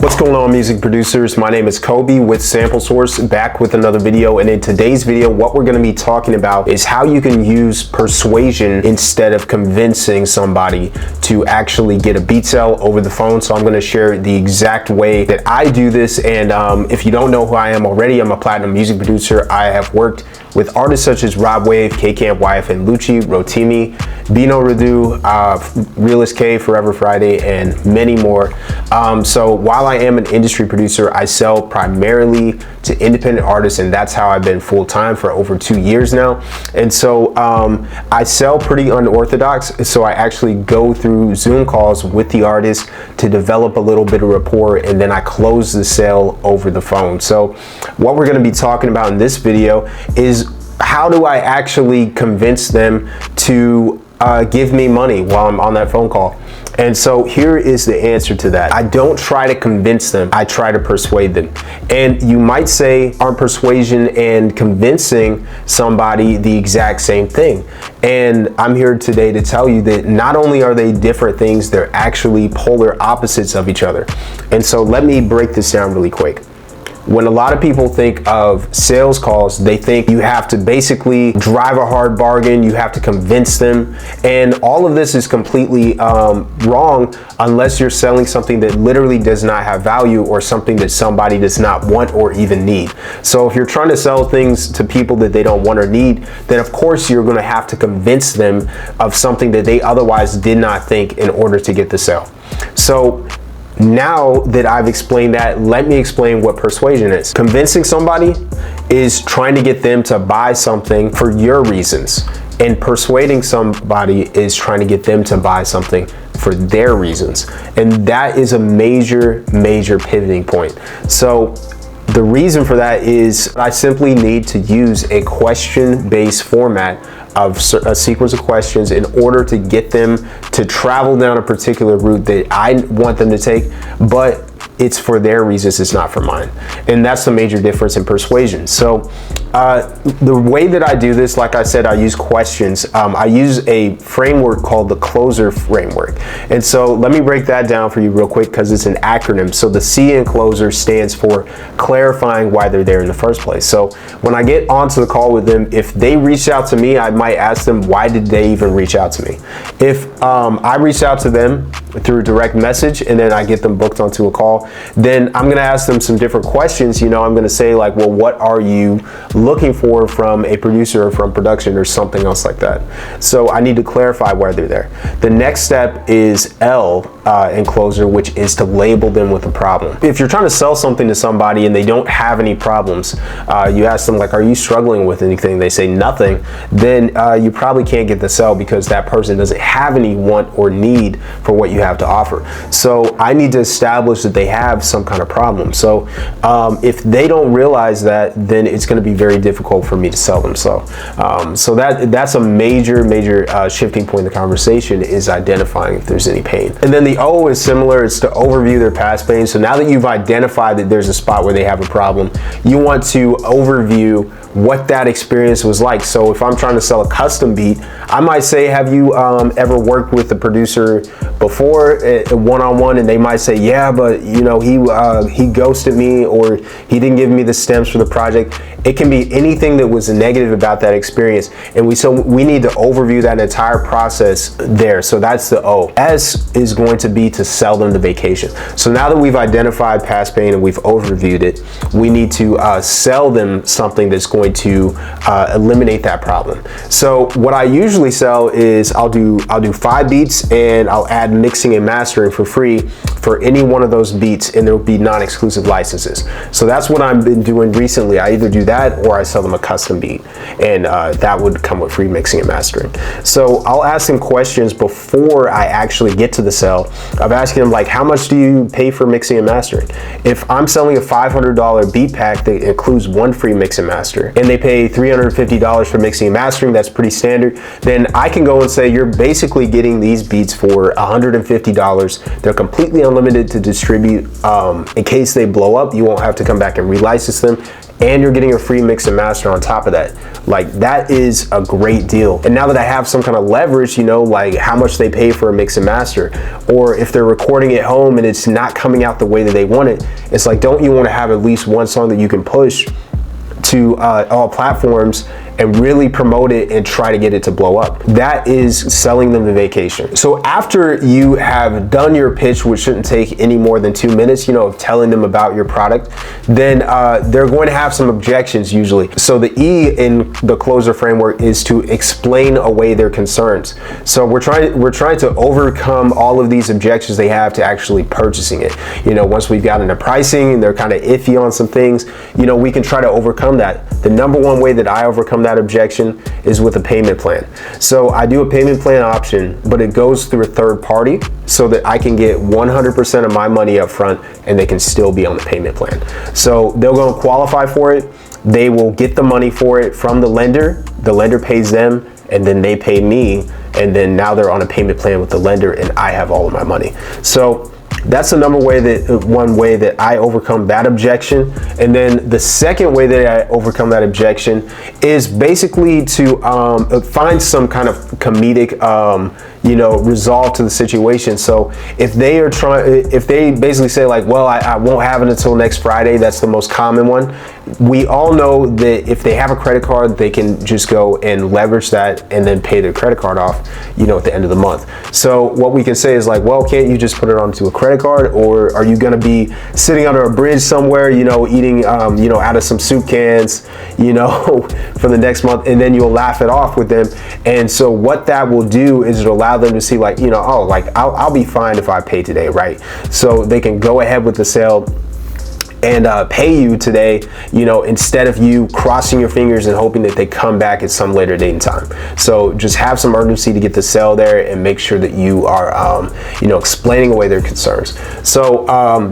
What's going on, music producers? My name is Kobe with Sample Source, back with another video. And in today's video, what we're going to be talking about is how you can use persuasion instead of convincing somebody to actually get a beat sale over the phone. So I'm going to share the exact way that I do this. And if you don't know who I am already, I'm a platinum music producer. I have worked with artists such as Rob Wave, K-Camp, YFN Lucci, Rotimi, Bino Radu, Realist K, Forever Friday, and many more. So while I am an industry producer, I sell primarily to independent artists, and that's how I've been full-time for over 2 years now. And so I sell pretty unorthodox, so I actually go through Zoom calls with the artist to develop a little bit of rapport, and then I close the sale over the phone. So what we're going to be talking about in this video is how do I actually convince them to give me money while I'm on that phone call. And so here is the answer to that. I don't try to convince them, I try to persuade them. And you might say, aren't persuasion and convincing somebody the exact same thing? And I'm here today to tell you that not only are they different things, they're actually polar opposites of each other. And so let me break this down really quick. When a lot of people think of sales calls, they think you have to basically drive a hard bargain, you have to convince them, and all of this is completely wrong unless you're selling something that literally does not have value or something that somebody does not want or even need. So if you're trying to sell things to people that they don't want or need, then of course you're going to have to convince them of something that they otherwise did not think in order to get the sale. So now that I've explained that, let me explain what persuasion is. Convincing somebody is trying to get them to buy something for your reasons, and persuading somebody is trying to get them to buy something for their reasons. And that is a major pivoting point. So the reason for that is I simply need to use a question-based format of a sequence of questions in order to get them to travel down a particular route that I want them to take, but it's for their reasons, it's not for mine. And that's the major difference in persuasion. So the way that I do this, like I said, I use questions. I use a framework called the closer framework. And so let me break that down for you real quick because it's an acronym. So the C in closer stands for clarifying why they're there in the first place. So when I get onto the call with them, if they reach out to me, I might ask them, why did they even reach out to me? If I reach out to them through direct message and then I get them booked onto a call, then I'm going to ask them some different questions. You know, I'm going to say like, well, what are you looking for from a producer or from production or something else like that? So I need to clarify why they're there. The next step is L in closer, which is to label them with a problem. If you're trying to sell something to somebody and they don't have any problems, you ask them like, are you struggling with anything? They say nothing. Then you probably can't get the sell because that person doesn't have any want or need for what you have to offer. So I need to establish that they have some kind of problem. So if they don't realize that, then it's going to be very difficult for me to sell them. So that's a major shifting point in the conversation, is identifying if there's any pain. And then the O is similar. It's to overview their past pain. So now that you've identified that there's a spot where they have a problem, you want to overview what that experience was like. So if I'm trying to sell a custom beat, I might say, have you ever worked with a producer before one-on-one? And they might say, yeah, but you know, he ghosted me, or he didn't give me the stems for the project. It can be anything that was negative about that experience. And we need to overview that entire process there. So that's the O. S is going to be to sell them the vacation. So now that we've identified past pain and we've overviewed it, we need to sell them something that's going to eliminate that problem. So what I usually sell is I'll do 5 beats and I'll add mixing and mastering for free for any one of those beats, and there will be non-exclusive licenses. So that's what I've been doing recently. I either do that or I sell them a custom beat, and that would come with free mixing and mastering. So I'll ask them questions before I actually get to the sell. I'm asking them like, how much do you pay for mixing and mastering? If I'm selling a $500 beat pack that includes 1 free mix and master, and they pay $350 for mixing and mastering, that's pretty standard, then I can go and say, you're basically getting these beats for $150. They're completely unlimited to distribute. In case they blow up, you won't have to come back and relicense them. and you're getting a free mix and master on top of that. Like, that is a great deal. And now that I have some kind of leverage, you know, like how much they pay for a mix and master, or if they're recording at home and it's not coming out the way that they want it, it's like, don't you want to have at least one song that you can push to all platforms and really promote it and try to get it to blow up? That is selling them the vacation. So after you have done your pitch, which shouldn't take any more than 2 minutes, you know, of telling them about your product, then they're going to have some objections usually. So the E in the closer framework is to explain away their concerns. So we're trying to overcome all of these objections they have to actually purchasing it. You know, once we've gotten the pricing and they're kind of iffy on some things, you know, we can try to overcome that. The number one way that I overcome that objection is with a payment plan. So I do a payment plan option, but it goes through a third party so that I can get 100% of my money up front and they can still be on the payment plan. So they'll go and qualify for it. They will get the money for it from the lender pays them, and then they pay me, and then now they're on a payment plan with the lender and I have all of my money. So that's the one way that I overcome that objection. And then the second way that I overcome that objection is basically to find some kind of comedic resolve to the situation. So if they basically say like, well, I won't have it until next Friday, that's the most common one. We all know that if they have a credit card, they can just go and leverage that and then pay their credit card off, you know, at the end of the month. So what we can say is like, well, can't you just put it onto a credit card? Or are you gonna be sitting under a bridge somewhere, you know, eating, out of some soup cans, you know, for the next month, and then you'll laugh it off with them. And so what that will do is it'll allow them to see like, you know, oh, like I'll be fine if I pay today, right? So they can go ahead with the sale and pay you today, you know, instead of you crossing your fingers and hoping that they come back at some later date and time. So just have some urgency to get the sale there and make sure that you are, explaining away their concerns. So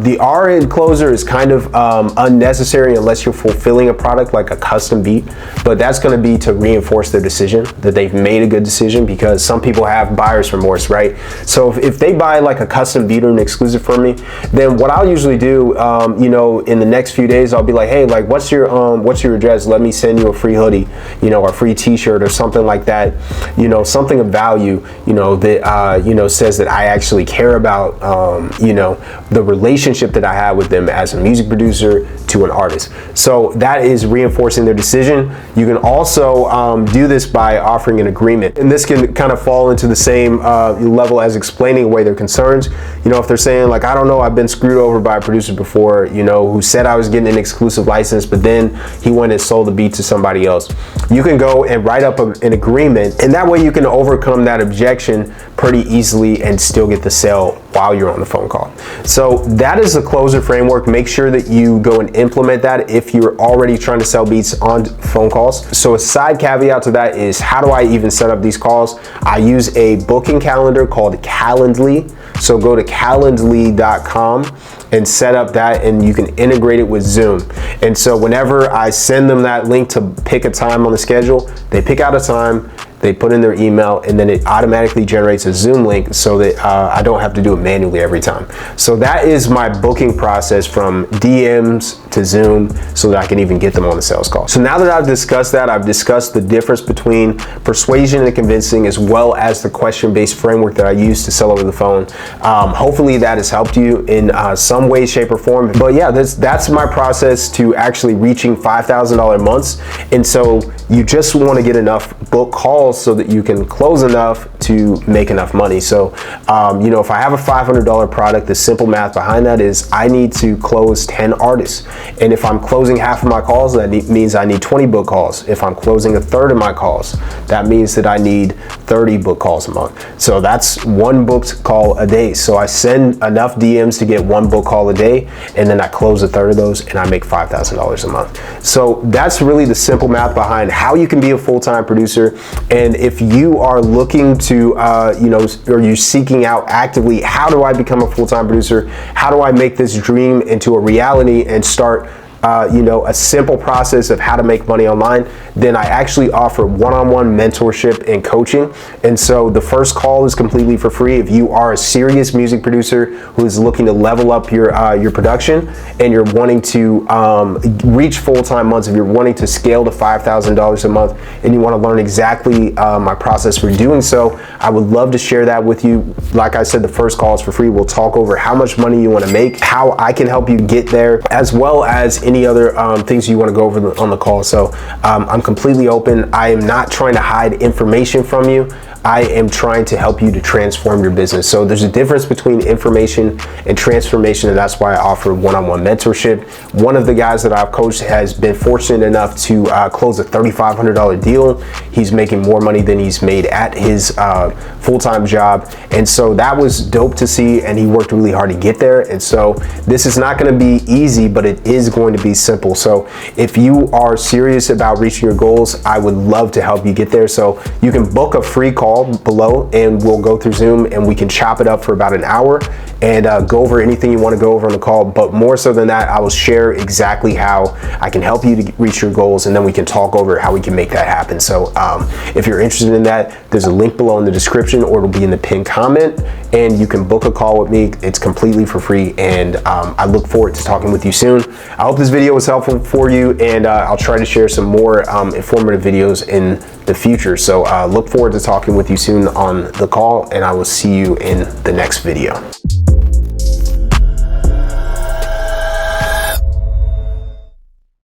the R in closer is kind of unnecessary unless you're fulfilling a product like a custom beat, but that's going to be to reinforce their decision that they've made a good decision, because some people have buyer's remorse, right? So if they buy like a custom beat or an exclusive from me, then what I'll usually do, in the next few days, I'll be like, hey, like, what's your address? Let me send you a free hoodie, you know, or a free t-shirt or something like that, you know, something of value, you know, that, says that I actually care about, the relationship that I have with them as a music producer to an artist. So that is reinforcing their decision. You can also do this by offering an agreement. And this can kind of fall into the same level as explaining away their concerns. You know, if they're saying like, I don't know, I've been screwed over by a producer before, you know, who said I was getting an exclusive license, but then he went and sold the beat to somebody else. You can go and write up an agreement, and that way you can overcome that objection pretty easily and still get the sale while you're on the phone call. So that is the closer framework. Make sure that you go and implement that if you're already trying to sell beats on phone calls. So a side caveat to that is, how do I even set up these calls? I use a booking calendar called Calendly. So go to calendly.com and set up that, and you can integrate it with Zoom. And so whenever I send them that link to pick a time on the schedule, they pick out a time, they put in their email, and then it automatically generates a Zoom link so that I don't have to do it manually every time. So that is my booking process from DMs to Zoom so that I can even get them on the sales call. So now that I've discussed that, I've discussed the difference between persuasion and convincing, as well as the question-based framework that I use to sell over the phone. Hopefully that has helped you in some way, shape, or form. But yeah, that's my process to actually reaching $5,000 months. And so you just want to get enough book calls so that you can close enough to make enough money. So, if I have a $500 product, the simple math behind that is I need to close 10 artists. And if I'm closing half of my calls, that means I need 20 book calls. If I'm closing a third of my calls, that means that I need 30 book calls a month. So that's one booked call a day. So I send enough DMs to get one book call a day, and then I close a third of those and I make $5,000 a month. So that's really the simple math behind how you can be a full-time producer. And if you are looking to, or you're seeking out actively, how do I become a full-time producer? How do I make this dream into a reality and start a simple process of how to make money online, then I actually offer one-on-one mentorship and coaching. And so the first call is completely for free. If you are a serious music producer who is looking to level up your production, and you're wanting to reach full-time months, if you're wanting to scale to $5,000 a month, and you want to learn exactly my process for doing so, I would love to share that with you. Like I said, the first call is for free. We'll talk over how much money you want to make, how I can help you get there, as well as any other things you want to go over on the call. So I'm completely open. I am not trying to hide information from you. I am trying to help you to transform your business. So there's a difference between information and transformation, and that's why I offer one-on-one mentorship. One of the guys that I've coached has been fortunate enough to close a $3,500 deal. He's making more money than he's made at his full-time job. And so that was dope to see, and he worked really hard to get there. And so this is not gonna be easy, but it is going to be simple. So if you are serious about reaching your goals, I would love to help you get there. So you can book a free call below, and we'll go through Zoom and we can chop it up for about an hour and go over anything you want to go over on the call. But more so than that, I will share exactly how I can help you to reach your goals, and then we can talk over how we can make that happen. So if you're interested in that, there's a link below in the description, or it'll be in the pinned comment, and you can book a call with me. It's completely for free, and I look forward to talking with you soon. I hope this video was helpful for you, and I'll try to share some more informative videos in the future. So look forward to talking with you soon on the call, and I will see you in the next video.